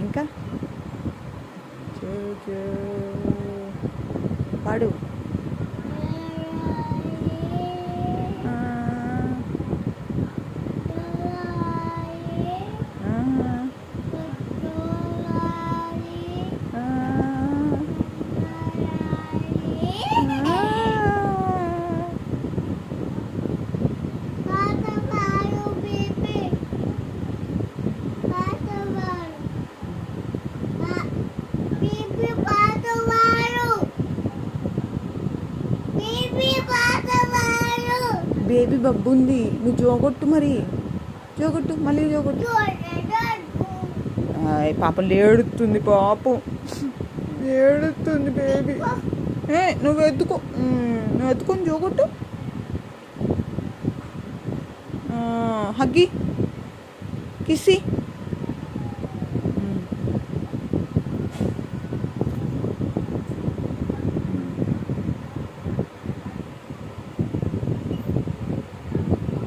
ఇంకా పాడు. బేబీ బబ్బు ఉంది, నువ్వు జోగొట్టు, మరి జోగొట్టు, మళ్ళీ జోగొట్టు. పాపం ఏడుతుంది, పాపం ఏడుతుంది బేబీ. నువ్వు ఎత్తుకొని జోగొట్టు. హగ్గి, కిసి.